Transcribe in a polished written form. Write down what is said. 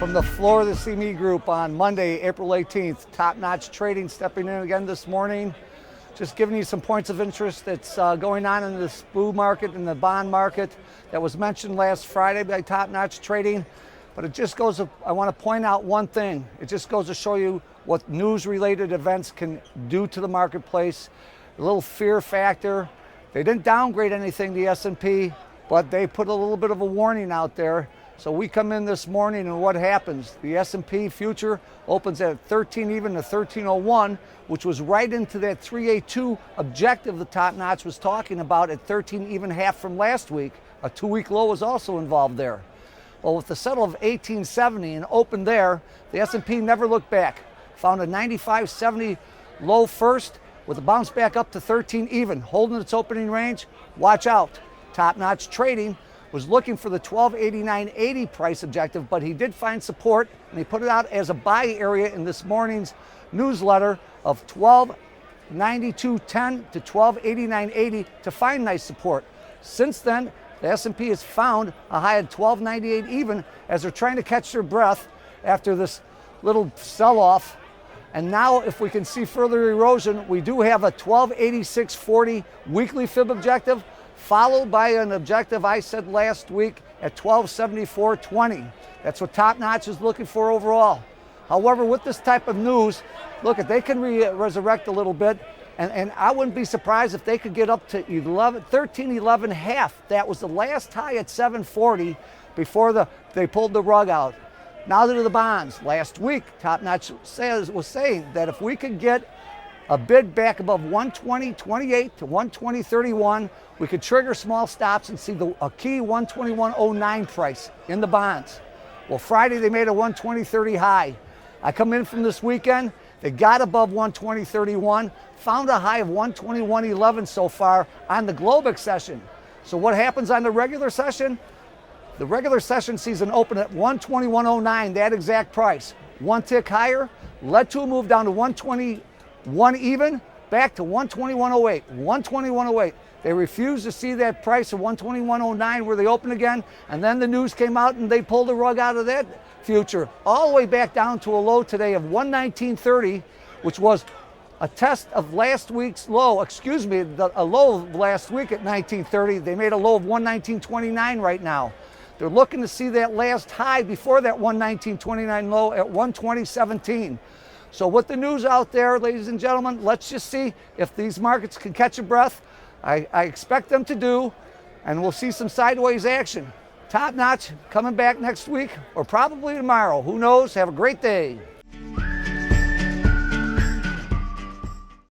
From the floor of the CME Group on Monday, April 18th, top-notch trading stepping in again this morning. Just giving you some points of interest that's going on in the SPOO market and the bond market that was mentioned last Friday by top-notch trading. But it just goes, I want to point out one thing. It just goes to show you what news-related events can do to the marketplace. A little fear factor. They didn't downgrade anything, the S&P, but they put a little bit of a warning out there. So we come in this morning and what happens? The S&P future opens at 13 even to 1301, which was right into that 382 objective the top notch was talking about at 13 even half from last week. A 2-week low was also involved there. Well, with the settle of 1870 and open there, the S&P never looked back. Found a 95.70 low first with a bounce back up to 13 even, holding its opening range. Watch out. Top notch trading was looking for the 1289.80 price objective, but he did find support, and he put it out as a buy area in this morning's newsletter of 1292.10 to 1289.80 to find nice support. Since then, the S&P has found a high at 1298 even as they're trying to catch their breath after this little sell-off. And now, if we can see further erosion, we do have a 1286.40 weekly fib objective, followed by an objective I said last week at 1274.20. That's what top notch is looking for overall. However, with this type of news, look, if they can resurrect a little bit, and I wouldn't be surprised if they could get up to 1311 half. That was the last high at 740 before they pulled the rug out. Now to the bonds. Last week, top notch was saying that if we could get a bid back above 120.28 to 120.31, we could trigger small stops and see a key 121.09 price in the bonds. Well, Friday they made a 120.30 high. I come in from this weekend, they got above 120.31, found a high of 121.11 so far on the Globex session. So what happens on the regular session? The regular session sees an open at 121.09, that exact price. One tick higher, led to a move down to 121 even, back to 121.08, 121.08. They refused to see that price of 121.09 where they open again, and then the news came out and they pulled the rug out of that future, all the way back down to a low today of 119.30, which was a test of last week's low, a low of last week at 19.30. They made a low of 119.29 right now. They're looking to see that last high before that 119.29 low at 120.17. So with the news out there, ladies and gentlemen, let's just see if these markets can catch a breath. I expect them to do, and we'll see some sideways action. Top notch coming back next week or probably tomorrow. Who knows? Have a great day.